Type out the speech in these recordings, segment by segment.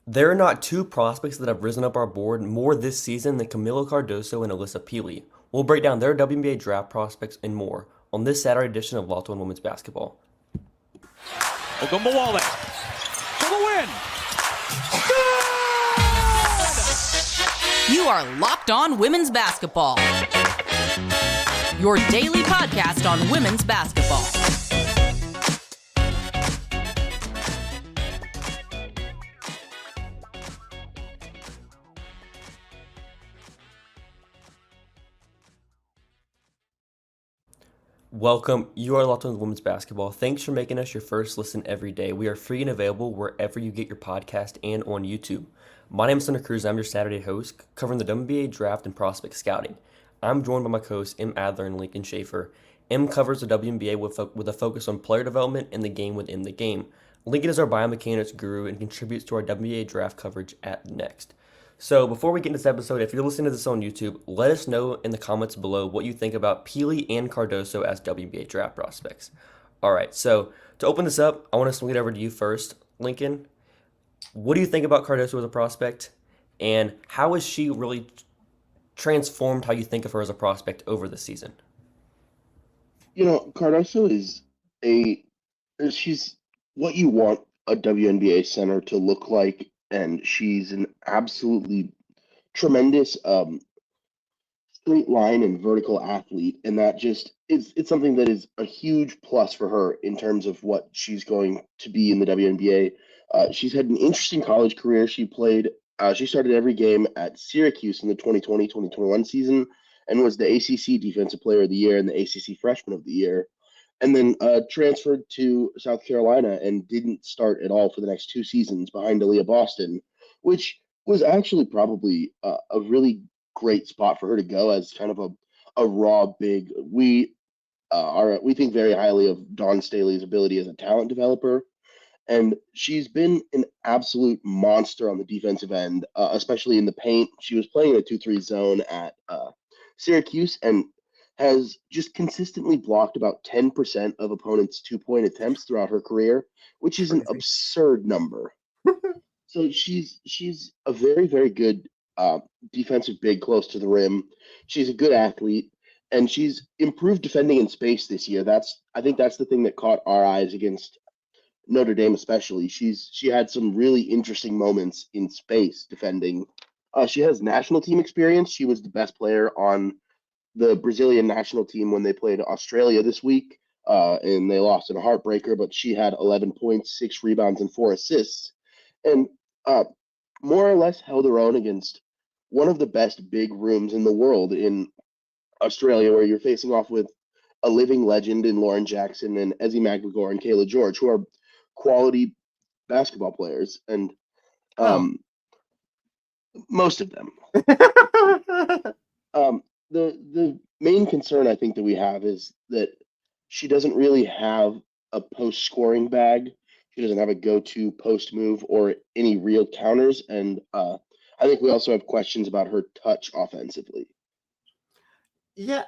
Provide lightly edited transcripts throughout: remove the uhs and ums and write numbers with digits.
There are not two prospects that have risen up our board more this season than Kamilla Cardoso and Alissa Pili. We'll break down their WNBA draft prospects and more on this Saturday edition of Locked On Women's Basketball. Ogunbowale for the win. You are Locked On Women's Basketball, your daily podcast on women's basketball. Welcome. You are Locked On Women's Basketball. Thanks for making us your first listen every day. We are free and available wherever you get your podcast and on YouTube. My name is Hunter Cruse. I'm your Saturday host, covering the WNBA draft and prospect scouting. I'm joined by my co-hosts M. Adler and Lincoln Shafer. M covers the WNBA with a focus on player development and the game within the game. Lincoln is our biomechanics guru and contributes to our WNBA draft coverage at Next. So before we get into this episode, if you're listening to this on YouTube, let us know in the comments below what you think about Pili and Cardoso as WNBA draft prospects. All right, so to open this up, I want to swing it over to you first, Lincoln. What do you think about Cardoso as a prospect, and how has she really transformed how you think of her as a prospect over the season? Cardoso she's what you want a WNBA center to look like, and she's an absolutely tremendous straight line and vertical athlete, and that just it's something that is a huge plus for her in terms of what she's going to be in the WNBA. She's had an interesting college career. She started every game at Syracuse in the 2020-2021 season and was the ACC Defensive Player of the Year and the ACC Freshman of the Year, and then transferred to South Carolina and didn't start at all for the next two seasons behind Aaliyah Boston, which was actually probably a really great spot for her to go as kind of a raw big. We think very highly of Dawn Staley's ability as a talent developer, and she's been an absolute monster on the defensive end, especially in the paint. She was playing in a 2-3 zone at Syracuse and has just consistently blocked about 10% of opponents' two-point attempts throughout her career, which is an absurd number. So she's a very, very good defensive big close to the rim. She's a good athlete, and she's improved defending in space this year. I think that's the thing that caught our eyes against Notre Dame especially. She had some really interesting moments in space defending. She has national team experience. She was the best player on the Brazilian national team when they played Australia this week, and they lost in a heartbreaker, but she had 11 points, 6 rebounds, and 4 assists, and more or less held her own against one of the best big rooms in the world in Australia, where you're facing off with a living legend in Lauren Jackson and Ezzie McGregor and Kayla George, who are quality basketball players, and most of them. The main concern I think that we have is that she doesn't really have a post scoring bag. She doesn't have a go-to post move or any real counters, and I think we also have questions about her touch offensively. Yeah,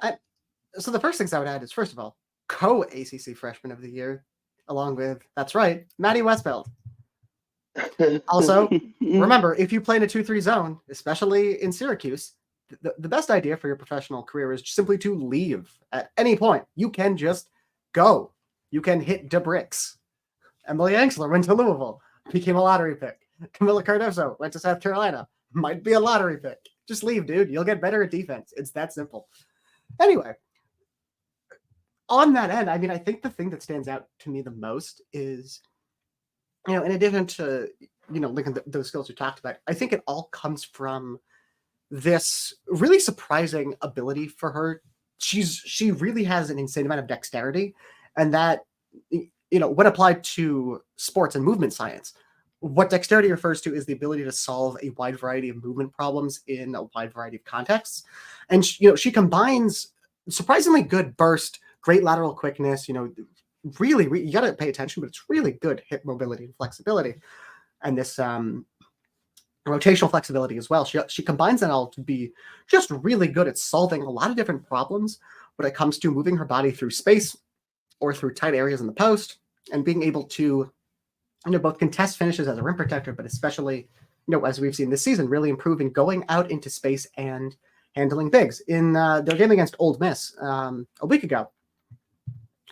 so the first things I would add is, first of all, co-ACC Freshman of the Year, along with, that's right, Maddie Westfeld. Also, remember, if you play in a 2-3 zone, especially in Syracuse, the best idea for your professional career is simply to leave at any point. You can just go. You can hit the bricks. Emily Angsler went to Louisville, became a lottery pick. Kamilla Cardoso went to South Carolina, might be a lottery pick. Just leave, dude. You'll get better at defense. It's that simple. Anyway, on that end, I mean, I think the thing that stands out to me the most is, in addition to, Lincoln, those skills you talked about, I think it all comes from this really surprising ability for her. She really has an insane amount of dexterity, and that, when applied to sports and movement science, what dexterity refers to is the ability to solve a wide variety of movement problems in a wide variety of contexts. And she combines surprisingly good burst, great lateral quickness, really, you got to pay attention, but it's really good hip mobility and flexibility. And this rotational flexibility as well. She combines that all to be just really good at solving a lot of different problems when it comes to moving her body through space or through tight areas in the post, and being able to both contest finishes as a rim protector, but especially as we've seen this season, really improving, going out into space and handling bigs. In their game against Ole Miss a week ago,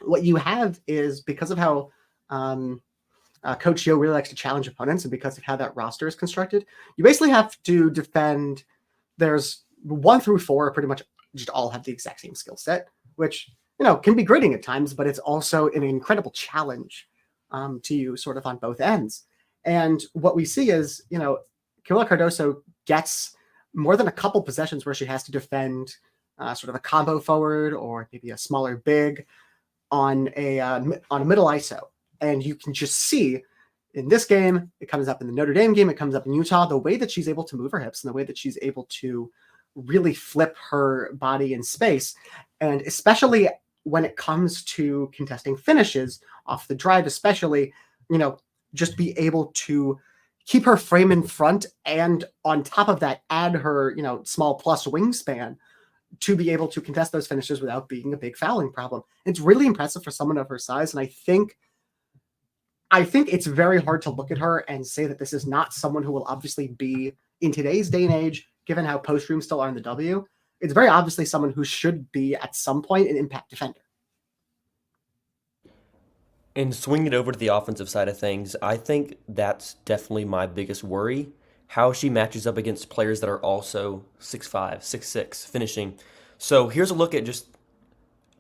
what you have is, because of how Coach Yo really likes to challenge opponents, and because of how that roster is constructed, you basically have to defend. There's 1 through 4 pretty much just all have the exact same skill set, which can be grating at times, but it's also an incredible challenge to you sort of on both ends. And what we see is, Kamilla Cardoso gets more than a couple possessions where she has to defend sort of a combo forward or maybe a smaller big on a middle ISO. And you can just see in this game, it comes up in the Notre Dame game, it comes up in Utah, the way that she's able to move her hips and the way that she's able to really flip her body in space. And especially when it comes to contesting finishes off the drive, especially, just be able to keep her frame in front, and on top of that, add her, small plus wingspan to be able to contest those finishes without being a big fouling problem. It's really impressive for someone of her size. And I think it's very hard to look at her and say that this is not someone who will obviously be, in today's day and age, given how post rooms still are in the W, it's very obviously someone who should be at some point an impact defender. And swinging it over to the offensive side of things, I think that's definitely my biggest worry. How she matches up against players that are also 6'5", 6'6", finishing. So here's a look at just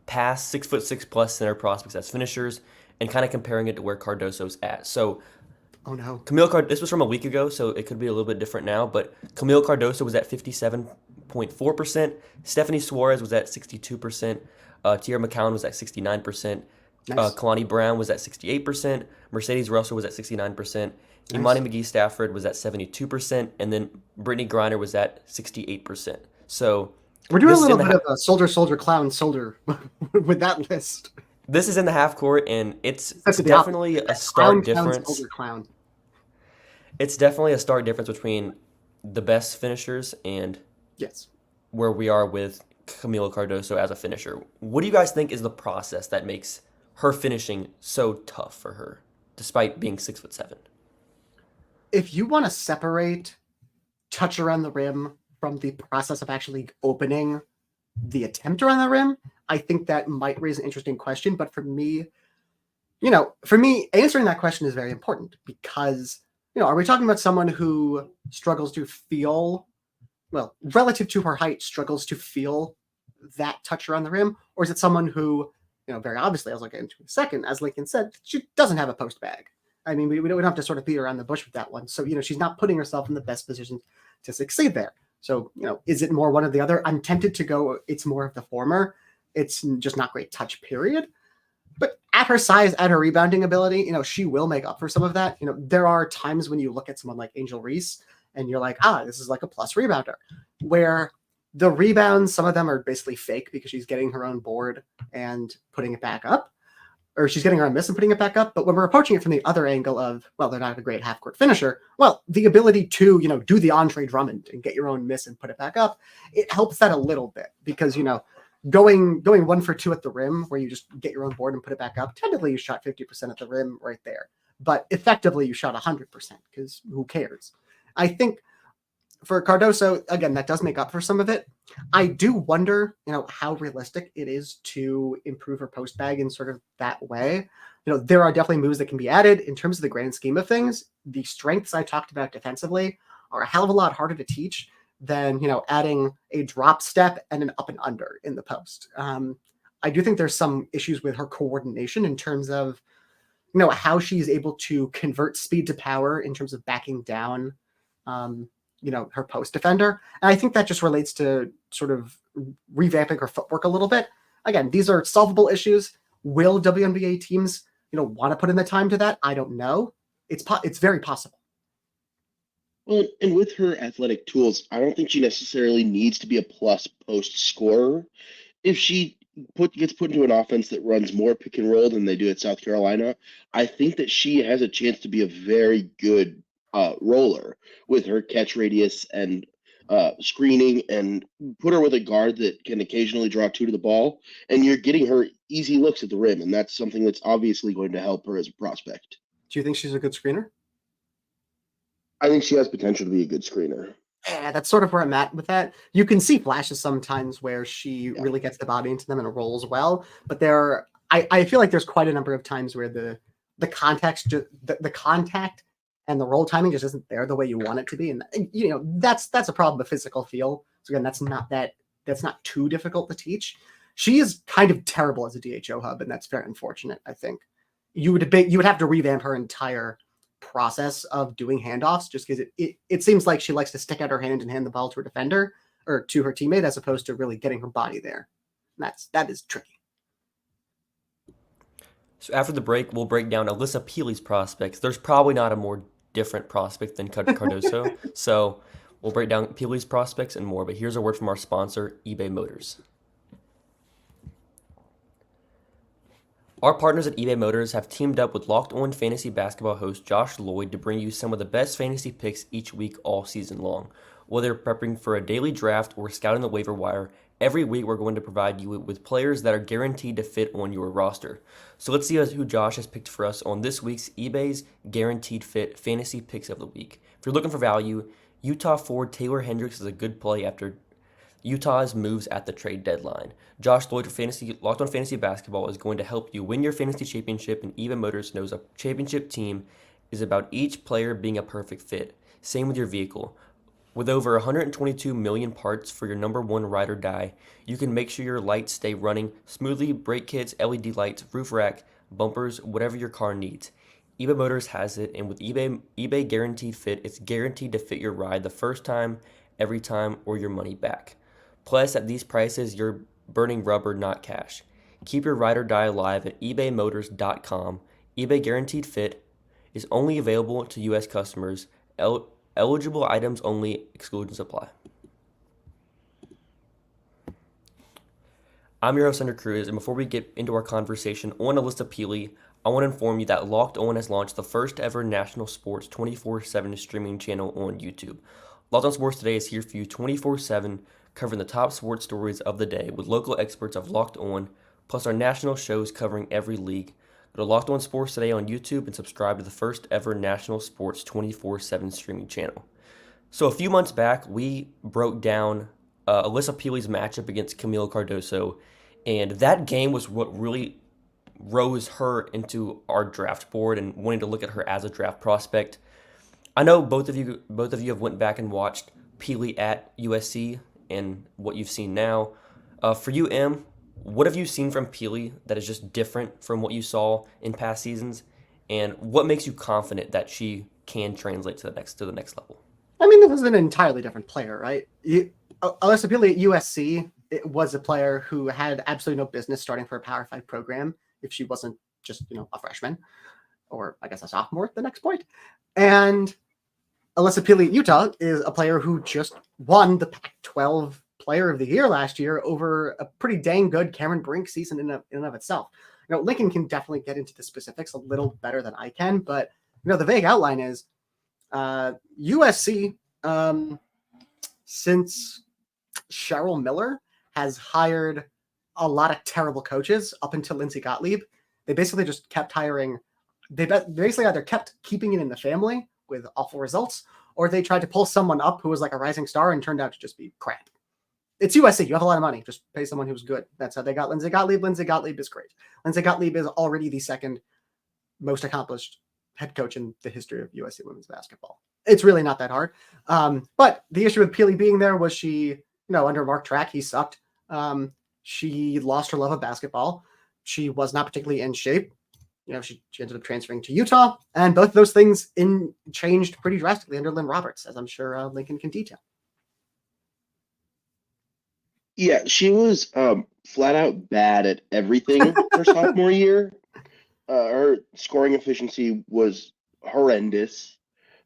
past 6'6" plus center prospects as finishers, and kind of comparing it to where Cardoso's at. So, oh no, this was from a week ago, so it could be a little bit different now. But Kamilla Cardoso was at 57.4%. Stephanie Suarez was at 62%. Tierra McCown was at 69%. Nice. Kalani Brown was at 68%. Mercedes Russell was at 69%. Nice. Imani McGee-Stafford was at 72%. And then Brittany Griner was at 68%. So we're doing a little bit of a soldier, clown, soldier with that list. This is in the half court, and it's definitely a stark difference. Soldier, clown. It's definitely a stark difference between the best finishers and where we are with Kamilla Cardoso as a finisher. What do you guys think is the process that makes her finishing so tough for her, despite being 6'7"? If you want to separate touch around the rim from the process of actually opening the attempt around the rim, I think that might raise an interesting question. But for me, answering that question is very important because, are we talking about someone who struggles to feel, relative to her height, struggles to feel that touch around the rim? Or is it someone who, very obviously, as I'll get into in a second, as Lincoln said, she doesn't have a post bag. I mean, we don't have to sort of beat around the bush with that one. So, she's not putting herself in the best position to succeed there. So, is it more one or the other? I'm tempted to go, it's more of the former. It's just not great touch, period. But at her size, at her rebounding ability, she will make up for some of that. There are times when you look at someone like Angel Reese and you're like, this is like a plus rebounder, where the rebounds, some of them are basically fake because she's getting her own board and putting it back up, or she's getting her own miss and putting it back up. But when we're approaching it from the other angle of, they're not a great half-court finisher, the ability to, do the Andre Drummond and get your own miss and put it back up, it helps that a little bit because, going 1 for 2 at the rim where you just get your own board and put it back up, technically you shot 50% at the rim right there. But effectively you shot 100% because who cares? I think for Cardoso, again, that does make up for some of it. I do wonder, how realistic it is to improve her post bag in sort of that way. There are definitely moves that can be added in terms of the grand scheme of things. The strengths I talked about defensively are a hell of a lot harder to teach than, adding a drop step and an up and under in the post. I do think there's some issues with her coordination in terms of, how she's able to convert speed to power in terms of backing down, her post defender. And I think that just relates to sort of revamping her footwork a little bit. Again, these are solvable issues. Will WNBA teams, want to put in the time to that? I don't know. It's very possible. Well, and with her athletic tools, I don't think she necessarily needs to be a plus post scorer. If she gets put into an offense that runs more pick and roll than they do at South Carolina, I think that she has a chance to be a very good roller with her catch radius and screening, and put her with a guard that can occasionally draw 2 to the ball, and you're getting her easy looks at the rim, and that's something that's obviously going to help her as a prospect. Do you think she's a good screener? I think she has potential to be a good screener. Yeah, that's sort of where I'm at with that. You can see flashes sometimes where she Yeah. really gets the body into them and rolls well, but I feel like there's quite a number of times where the context, the contact and the roll timing just isn't there the way you want it to be, and that's a problem of physical feel. So again, that's not too difficult to teach. She is kind of terrible as a DHO hub, and that's very unfortunate. I think you would have to revamp her entire process of doing handoffs just because it seems like she likes to stick out her hand and hand the ball to her defender or to her teammate as opposed to really getting her body there. That is tricky. So after the break, we'll break down Alissa Pili's prospects. There's probably not a more different prospect than Cardoso. So we'll break down Pili's prospects and more. But here's a word from our sponsor, eBay Motors. Our partners at eBay Motors have teamed up with Locked On Fantasy Basketball host Josh Lloyd to bring you some of the best fantasy picks each week all season long. Whether prepping for a daily draft or scouting the waiver wire, every week we're going to provide you with players that are guaranteed to fit on your roster. So let's see who Josh has picked for us on this week's eBay's Guaranteed Fit Fantasy Picks of the Week. If you're looking for value, Utah forward Taylor Hendricks is a good play after Utah's moves at the trade deadline. Josh Lloyd for Locked On Fantasy Basketball is going to help you win your fantasy championship, and eBay Motors knows a championship team is about each player being a perfect fit. Same with your vehicle. With over 122 million parts for your number one ride or die, you can make sure your lights stay running smoothly, brake kits, LED lights, roof rack, bumpers, whatever your car needs. eBay Motors has it, and with eBay Guaranteed Fit, it's guaranteed to fit your ride the first time, every time, or your money back. Plus, at these prices, you're burning rubber, not cash. Keep your ride or die alive at ebaymotors.com. eBay Guaranteed Fit is only available to U.S. customers. Eligible items only, exclusions apply. I'm your host, Hunter Cruse, and before we get into our conversation on Alissa Pili, I want to inform you that Locked On has launched the first ever national sports 24/7 streaming channel on YouTube. Locked On Sports Today is here for you 24/7, covering the top sports stories of the day with local experts of Locked On, plus our national shows covering every league. Go to Locked On Sports Today on YouTube and subscribe to the first ever national sports 24/7 streaming channel. So a few months back, we broke down Alissa Pili's matchup against Kamilla Cardoso, and that game was what really rose her into our draft board and wanting to look at her as a draft prospect. I know both of you have went back and watched Pili at USC and what you've seen now. For you, Em, what have you seen from Pili that is just different from what you saw in past seasons, and what makes you confident that she can translate to the next level? I mean, this is an entirely different player, right? Alissa Pili at USC was a player who had absolutely no business starting for a Power 5 program if she wasn't just, a freshman or I guess a sophomore at the next point. And Alissa Pili at Utah is a player who just won the Pac-12 Player of the Year last year over a pretty dang good Cameron Brink season in and of itself. Lincoln can definitely get into the specifics a little better than I can, but the vague outline is USC, since Cheryl Miller has hired a lot of terrible coaches up until Lindsay Gottlieb, they basically just kept hiring. They basically either kept keeping it in the family with awful results, or they tried to pull someone up who was like a rising star and turned out to just be crap. It's USC. You have a lot of money. Just pay someone who's good. That's how they got Lindsay Gottlieb. Lindsay Gottlieb is great. Lindsay Gottlieb is already the second most accomplished head coach in the history of USC women's basketball. It's really not that hard. But the issue with Pili being there was she, under Mark Track, he sucked. She lost her love of basketball. She was not particularly in shape. She ended up transferring to Utah, and both of those things changed pretty drastically under Lynn Roberts, as I'm sure Lincoln can detail. Yeah, she was flat out bad at everything her sophomore year. Her scoring efficiency was horrendous.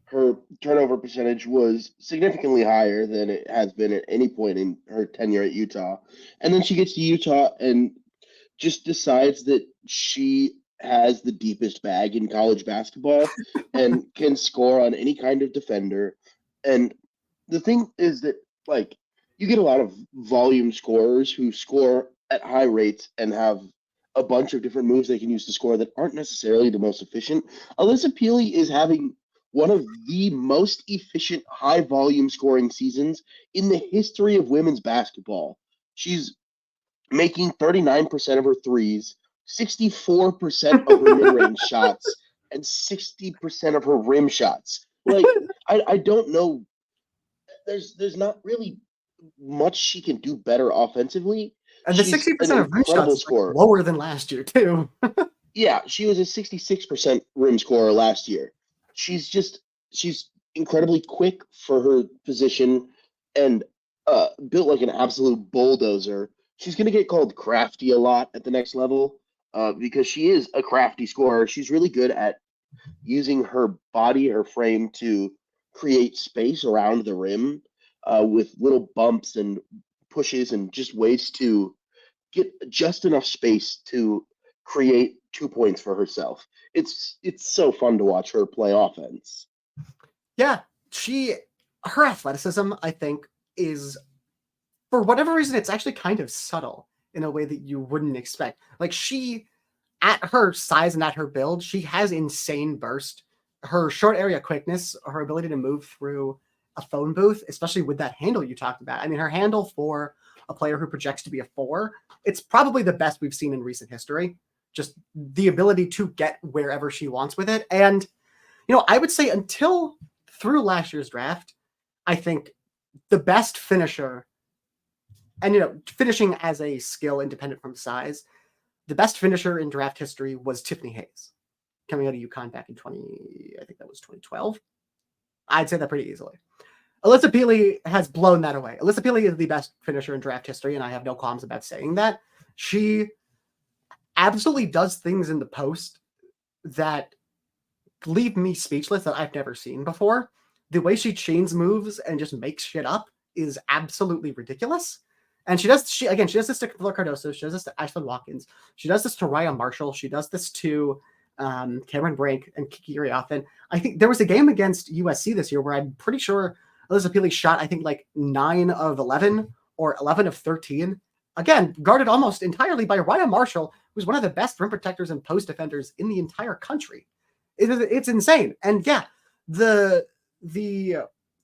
Her turnover percentage was significantly higher than it has been at any point in her tenure at Utah. And then she gets to Utah and just decides that she has the deepest bag in college basketball and can score on any kind of defender. And the thing is that, you get a lot of volume scorers who score at high rates and have a bunch of different moves they can use to score that aren't necessarily the most efficient. Alissa Pili is having one of the most efficient high volume scoring seasons in the history of women's basketball. She's making 39% of her threes, 64% of her mid-range shots, and 60% of her rim shots. Like, I don't know. There's not really much she can do better offensively. And the She's 60% an of rim incredible shots is scorer. lower than last year, too. Yeah, she was a 66% rim scorer last year. She's incredibly quick for her position and built like an absolute bulldozer. She's going to get called crafty a lot at the next level because she is a crafty scorer. She's really good at using her body, her frame to create space around the rim with little bumps and pushes and just ways to get just enough space to create 2 points for herself. It's so fun to watch her play offense. Yeah, her athleticism, I think, is, for whatever reason, it's actually kind of subtle in a way that you wouldn't expect. Like, she, at her size and at her build, she has insane burst. Her short area quickness, her ability to move through a phone booth, especially with that handle you talked about. I mean, her handle for a player who projects to be a 4, it's probably the best we've seen in recent history. Just the ability to get wherever she wants with it. And, I would say until through last year's draft, I think the best finisher, and, finishing as a skill independent from size, the best finisher in draft history was Tiffany Hayes, coming out of UConn back in 2012. I'd say that pretty easily. Alissa Pili has blown that away. Alissa Pili is the best finisher in draft history, and I have no qualms about saying that. She absolutely does things in the post that leave me speechless that I've never seen before. The way she chains moves and just makes shit up is absolutely ridiculous. And she does this to Kamilla Cardoso. She does this to Ashlyn Watkins. She does this to Raya Marshall. She does this to Cameron Brink and Kiki Riofan. I think there was a game against USC this year where I'm pretty sure Alissa Pili shot, I think, like 9 of 11 or 11 of 13. Again, guarded almost entirely by Raya Marshall, who's one of the best rim protectors and post defenders in the entire country. It's insane. And yeah, the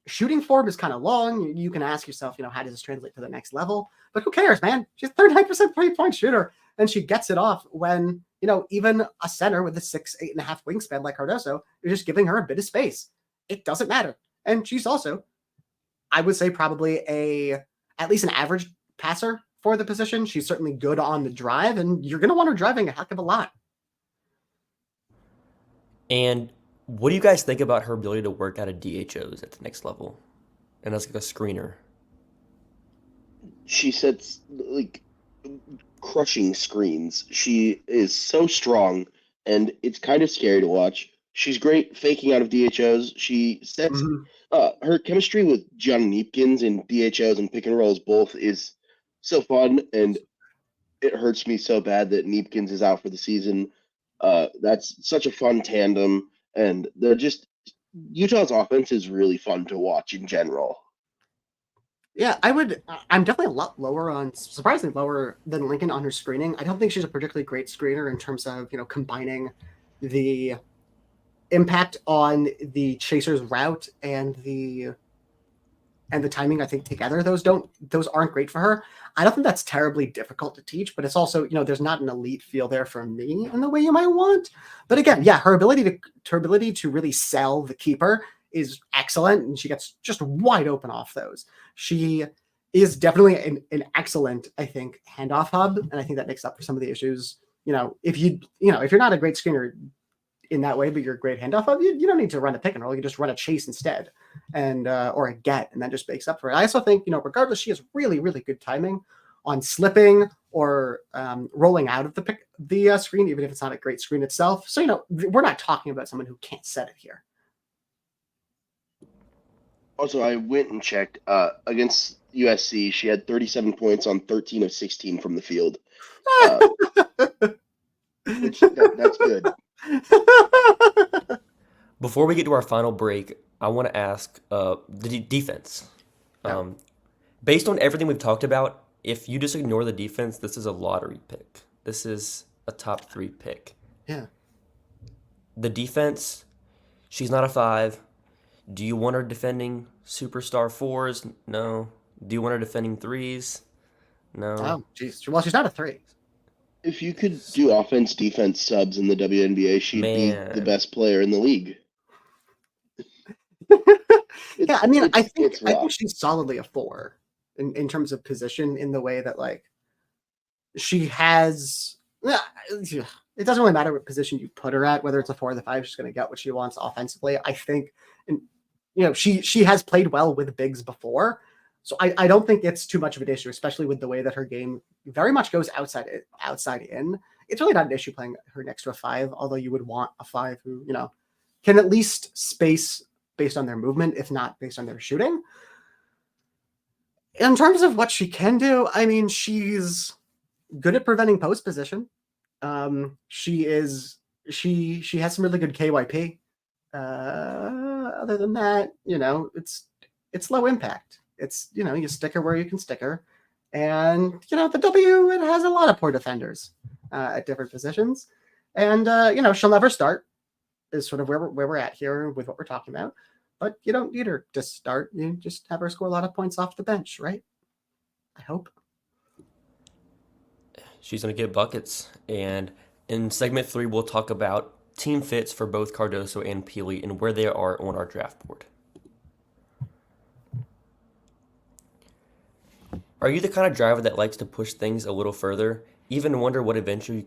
shooting form is kind of long. You can ask yourself, how does this translate to the next level? But who cares, man? She's 39% 3-point shooter, and she gets it off when, even a center with a 6'8.5" wingspan like Cardoso is just giving her a bit of space. It doesn't matter. And she's also, I would say, probably at least an average passer for the position. She's certainly good on the drive, and you're going to want her driving a heck of a lot. And what do you guys think about her ability to work out of DHOs at the next level? And as like a screener? She sets like crushing screens. She is so strong, and it's kind of scary to watch. She's great faking out of DHOs. She sets her chemistry with John Neepkins in DHOs and pick and rolls both is so fun, and it hurts me so bad that Neepkins is out for the season. That's such a fun tandem, and they're just Utah's offense is really fun to watch in general. Yeah, I'm definitely a lot surprisingly lower than Lincoln on her screening. I don't think she's a particularly great screener in terms of, combining the impact on the chaser's route and the timing. I think together those aren't great for her. I don't think that's terribly difficult to teach, but it's also, there's not an elite feel there for me in the way you might want. But again, yeah, her ability to really sell the keeper is excellent, and she gets just wide open off those. She is definitely an excellent, I think, handoff hub, and I think that makes up for some of the issues. If you're not a great screener in that way, but you're a great handoff hub, you don't need to run a pick and roll. You just run a chase instead, and or a get, and that just makes up for it. I also think, regardless, she has really, really good timing on slipping or rolling out of the screen, even if it's not a great screen itself. So, we're not talking about someone who can't set it here. Also, I went and checked against USC. She had 37 points on 13 of 16 from the field. That's good. Before we get to our final break, I want to ask the defense. Based on everything we've talked about, if you just ignore the defense, this is a lottery pick. This is a top 3 pick. Yeah. The defense, She's not a 5. Do you want her defending superstar 4s? No. Do you want her defending 3s? No. Oh, geez. Well, she's not a 3. If you could do offense defense subs in the WNBA, she'd be the Man. best player in the league. Yeah, I mean, I think rough. she's solidly a 4 in terms of position, in the way that, like, she has. It doesn't really matter what position you put her at, whether it's a 4 or the 5. She's going to get what she wants offensively. I think, and she has played well with bigs before, so I don't think it's too much of an issue, especially with the way that her game very much goes outside in. It's really not an issue playing her next to a 5, although you would want a 5 who can at least space based on their movement, if not based on their shooting. In terms of what she can do, I mean, she's good at preventing post position. She has some really good KYP. Other than that, it's low impact. It's, you stick her where you can stick her. And, the W, it has a lot of poor defenders at different positions. And, she'll never start, is sort of where we're at here with what we're talking about. But you don't need her to start. You just have her score a lot of points off the bench, right? I hope. She's going to get buckets. And in segment 3, we'll talk about team fits for both Cardoso and Pili and where they are on our draft board. Are you the kind of driver that likes to push things a little further? Even wonder what adventure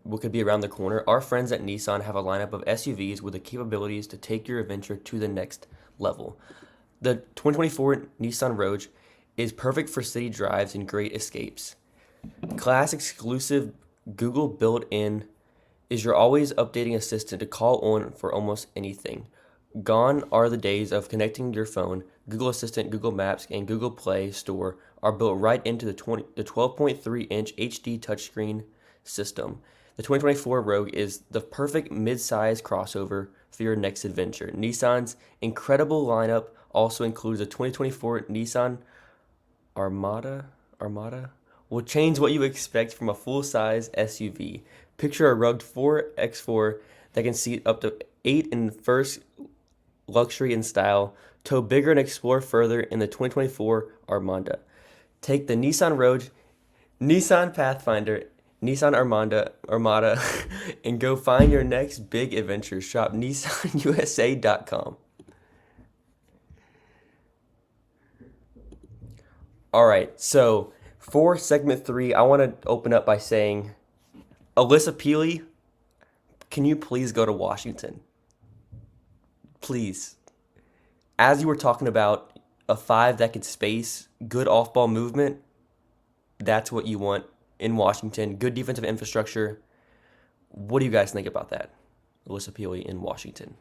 what could be around the corner? Our friends at Nissan have a lineup of SUVs with the capabilities to take your adventure to the next level. The 2024 Nissan Rogue is perfect for city drives and great escapes. Class exclusive Google built-in is your always updating assistant to call on for almost anything. Gone are the days of connecting your phone. Google Assistant, Google Maps, and Google Play Store are built right into the 12.3-inch HD touchscreen system. The 2024 Rogue is the perfect mid-size crossover for your next adventure. Nissan's incredible lineup also includes a 2024 Nissan Armada will change what you expect from a full-size SUV. Picture a rugged 4x4 that can seat up to 8 in first luxury and style, tow bigger and explore further in the 2024 Armada. Take the Nissan Rogue, Nissan Pathfinder, Nissan Armada, and go find your next big adventure. Shop nissanusa.com. All right, so for segment 3, I want to open up by saying, Alissa Pili, can you please go to Washington? Please. As you were talking about a 5 that could space, good off-ball movement, that's what you want in Washington. Good defensive infrastructure. What do you guys think about that? Alissa Pili in Washington.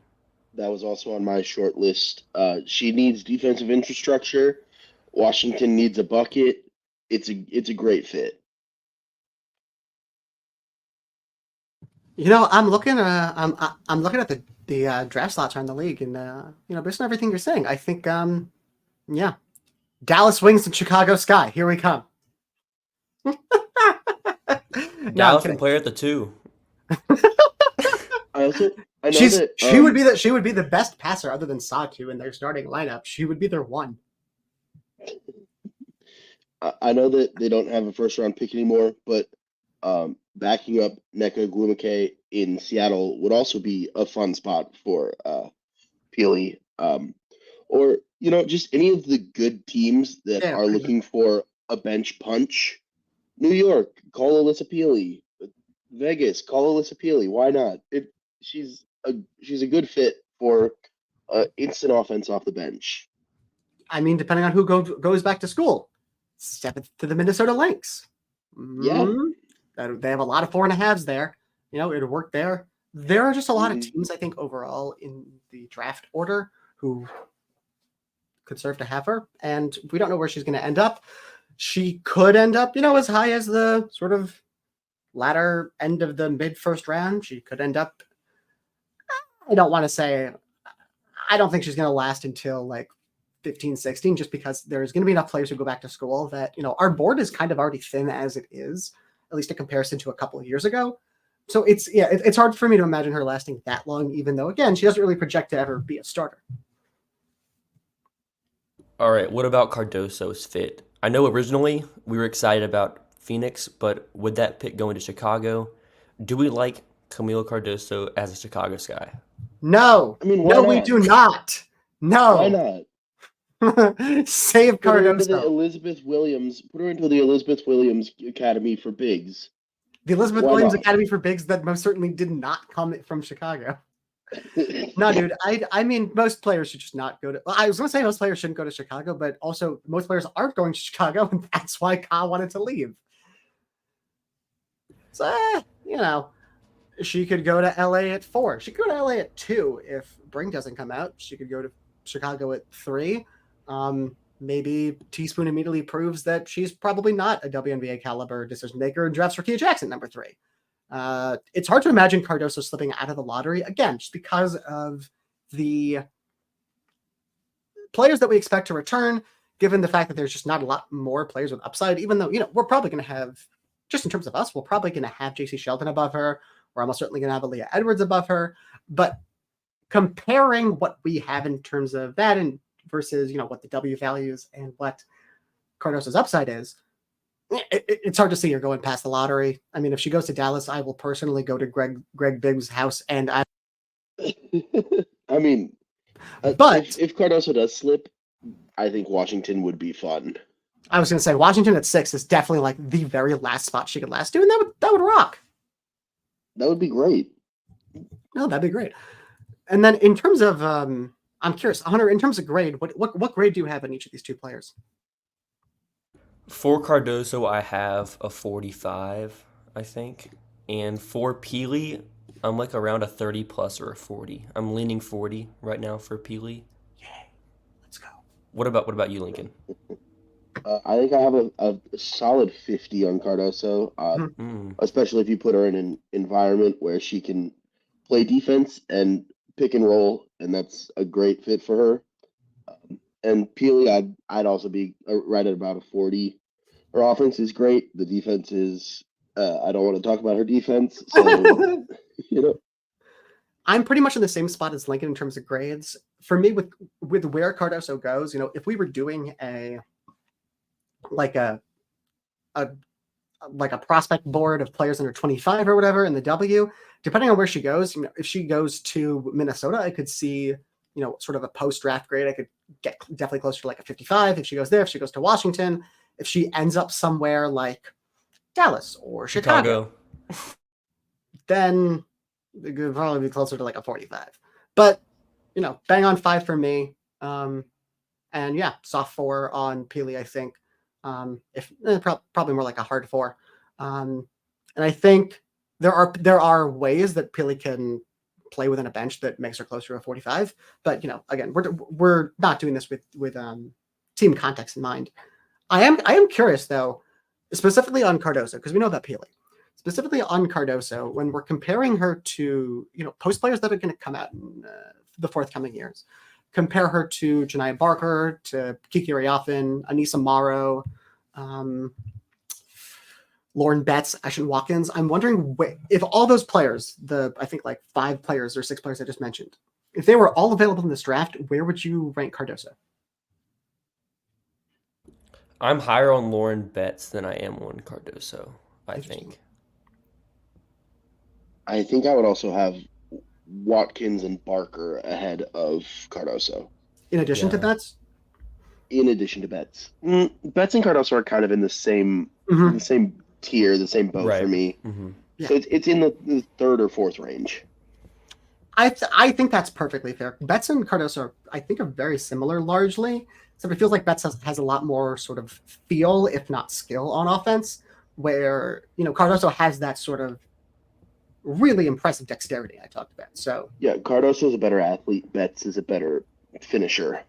That was also on my short list. She needs defensive infrastructure. Washington needs a bucket. It's a great fit. I'm looking. I'm looking at the draft slots around the league, and based on everything you're saying, I think, Dallas Wings and Chicago Sky. Here we come. Dallas can play at the 2. I know she would be the best passer other than Satu in their starting lineup. She would be their 1. I know that they don't have a first round pick anymore, but backing up Nneka Ogwumike in Seattle would also be a fun spot for Pili. Or just any of the good teams that are looking for a bench punch. New York, call Alissa Pili. Vegas, call Alissa Pili. Why not? She's a good fit for instant offense off the bench. I mean, depending on who goes back to school, step it to the Minnesota Lynx. Yeah, they have a lot of 4.5s there. It would work there. There are just a lot of teams, I think, overall in the draft order who could serve to have her, and we don't know where she's going to end up. She could end up, as high as the sort of latter end of the mid first round. She could end up, I don't think she's going to last until like 15, 16, just because there's going to be enough players who go back to school that, our board is kind of already thin as it is, at least in comparison to a couple of years ago. So it's hard for me to imagine her lasting that long, even though, again, she doesn't really project to ever be a starter. All right, what about Cardoso's fit? I know originally we were excited about Phoenix, but with that pick going to Chicago, do we like Kamilla Cardoso as a Chicago Sky? No. I mean, why no, not? we do not. Why No. not? Save Put her into the Cardoso. Put her into the Elizabeth Williams Academy for bigs. The Elizabeth Why Williams not? Academy for bigs that most certainly did not come from Chicago. No, dude. I mean, most players should just not go to. Well, I was going to say most players shouldn't go to Chicago, but also most players aren't going to Chicago, and that's why Ka wanted to leave. So, she could go to LA at 4. She could go to LA at 2 if Brink doesn't come out. She could go to Chicago at 3. Maybe Teaspoon immediately proves that she's probably not a WNBA caliber decision maker and drafts Rakia Jackson number 3. It's hard to imagine Cardoso slipping out of the lottery again, just because of the players that we expect to return, given the fact that there's just not a lot more players with upside, even though, we're probably going to have, just in terms of us, we're probably going to have JC Shelton above her. We're almost certainly going to have Aaliyah Edwards above her. But comparing what we have in terms of that and versus, what the W values and what Cardoso's upside is, it's hard to see her going past the lottery. I mean, if she goes to Dallas, I will personally go to Greg Bibbs' house, and I mean, but if Cardoso does slip, I think Washington would be fun. I was going to say Washington at 6 is definitely like the very last spot she could last to, and that would rock. That would be great. No, that'd be great. And then in terms of, I'm curious, Hunter, in terms of grade, what grade do you have on each of these two players? For Cardoso, I have a 45, I think. And for Pili, I'm like around a 30 plus or a 40. I'm leaning 40 right now for Pili. Yeah, let's go. What about you, Lincoln? I think I have a solid 50 on Cardoso, especially if you put her in an environment where she can play defense and pick and roll, and that's a great fit for her. And Pili, I'd also be right at about a 40. Her offense is great. The defense is, I don't want to talk about her defense. So, I'm pretty much in the same spot as Lincoln in terms of grades. For me, with where Cardoso goes, if we were doing a prospect board of players under 25 or whatever in the W, depending on where she goes, if she goes to Minnesota, I could see, sort of a post-draft grade. I could get definitely closer to like a 55 if she goes there. If she goes to Washington, if she ends up somewhere like Dallas or Chicago. Then it could probably be closer to like a 45. But, bang on 5 for me. And yeah, soft 4 on Pili, I think. Probably more like a hard 4. And I think there are ways that Pili can play within a bench that makes her closer to a 45. But, again, we're not doing this with team context in mind. I am curious, though, specifically on Cardoso, because we know about Pili. Specifically on Cardoso, when we're comparing her to, post players that are going to come out in the forthcoming years, compare her to Janiyah Barker, to Kiki Riaffin, Anissa Morrow, Lauren Betts, Ashton Watkins. I'm wondering if all those players, I think like 5 players or 6 players I just mentioned, if they were all available in this draft, where would you rank Cardoso? I'm higher on Lauren Betts than I am on Cardoso, I think. I think I would also have Watkins and Barker ahead of Cardoso. In addition to Betts? In addition to Betts. Betts and Cardoso are kind of in the same tier, the same boat for me. Mm-hmm. Yeah. So it's in the 3rd or 4th range. I think that's perfectly fair. Betts and Cardoso, I think, are very similar largely. So it feels like Betts has a lot more sort of feel, if not skill, on offense, where, Cardoso has that sort of really impressive dexterity I talked about. So yeah, Cardoso is a better athlete. Betts is a better finisher.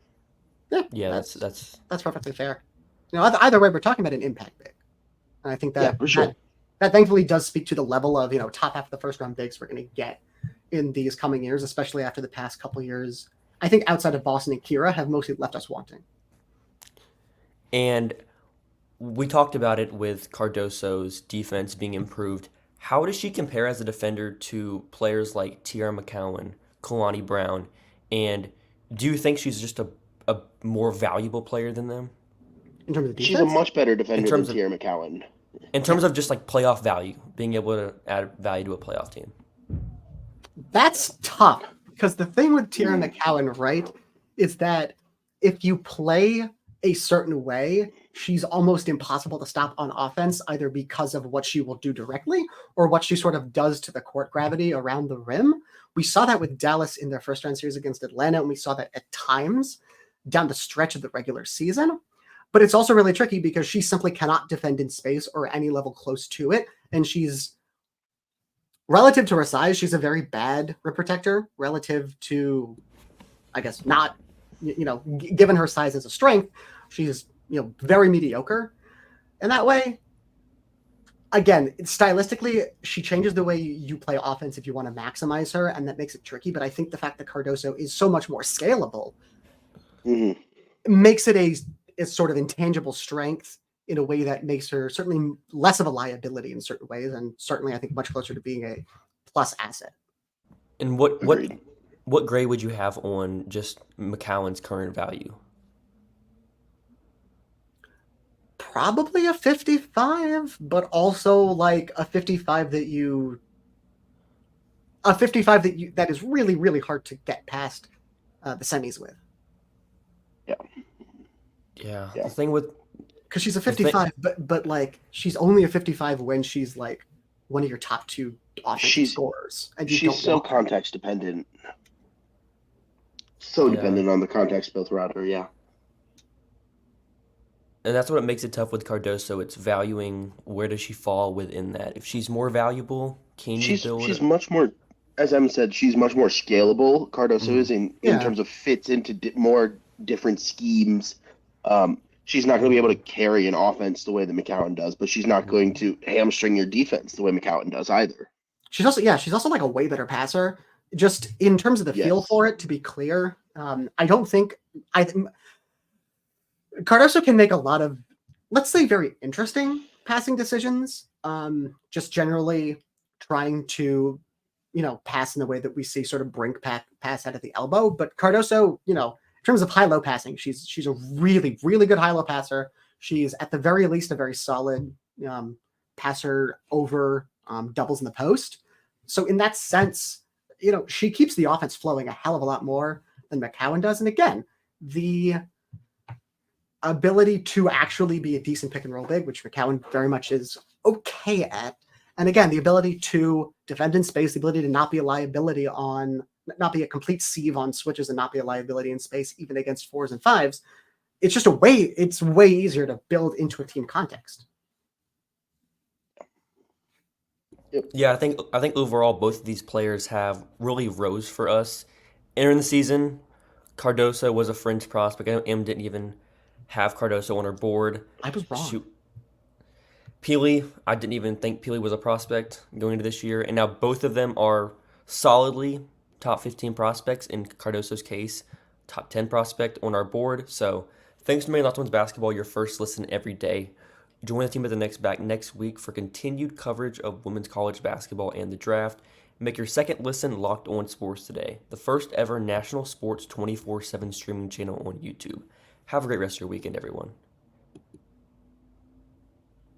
Yeah, that's perfectly fair. Either way, we're talking about an impact big, and I think that for sure. that thankfully does speak to the level of top half of the first round bigs we're going to get in these coming years, especially after the past couple years. I think outside of Boston and Kira have mostly left us wanting. And we talked about it with Cardoso's defense being improved. How does she compare as a defender to players like Tiara McCowan, Kalani Brown, and do you think she's just a more valuable player than them In terms of She's a defense, much better in defender than terms of Tiara McCowan. just like playoff value, being able to add value to a playoff team? that's tough because the thing with Tiara McCowan, right, is that if you play a certain way, she's almost impossible to stop on offense, either because of what she will do directly or what she sort of does to the court gravity around the rim. We saw that with Dallas in their first round series against Atlanta, and we saw that at times down the stretch of the regular season. But it's also really tricky because she simply cannot defend in space or any level close to it. And she's, relative to her size, she's a very bad rim protector relative to, I guess, not, given her size as a strength, she's, very mediocre. And that way, again, stylistically, she changes the way you play offense if you want to maximize her, and that makes it tricky. But I think the fact that Cardoso is so much more scalable makes it a sort of intangible strength in a way that makes her certainly less of a liability in certain ways, and certainly I think much closer to being a plus asset. And what grade would you have on just McCowan's current value? Probably a 55, but also like a 55 that is really, really hard to get past the semis with. Yeah. The thing with, because she's a 55, but like she's only a 55 when she's like one of your top two offensive scorers, and she's so context dependent, dependent on the context built around her. Yeah. And that's what makes it tough with Cardoso. It's valuing where does she fall within that. If she's more valuable, can you build? She's much more, as Em said, she's much more scalable. Cardoso is in terms of fits into more different schemes. She's not going to be able to carry an offense the way that McCowan does, but she's not going to hamstring your defense the way McCowan does either. She's also like a way better passer. Just in terms of the feel for it, to be clear, I think Cardoso can make a lot of, let's say, very interesting passing decisions. Just generally trying to, pass in the way that we see sort of brink pass out of the elbow. But Cardoso, in terms of high-low passing, she's a really, really good high-low passer. She's at the very least a very solid passer over doubles in the post. So in that sense, she keeps the offense flowing a hell of a lot more than McCowan does. And again, the ability to actually be a decent pick and roll big, which McCowan very much is okay at. And again, the ability to defend in space, the ability to not be a complete sieve on switches and not be a liability in space, even against 4s and 5s. It's just it's way easier to build into a team context. Yeah, I think overall both of these players have really rose for us. Entering the season, Cardoso was a fringe prospect. I know Em didn't even have Cardoso on her board. I was wrong. Pili, I didn't even think Pili was a prospect going into this year, and now both of them are solidly top 15 prospects. In Cardoso's case, top 10 prospect on our board. So thanks for making Locked On Basketball your first listen every day. Join the team at the next week for continued coverage of women's college basketball and the draft. Make your second listen Locked On Sports Today, the first ever national sports 24/7 streaming channel on YouTube. Have a great rest of your weekend, everyone.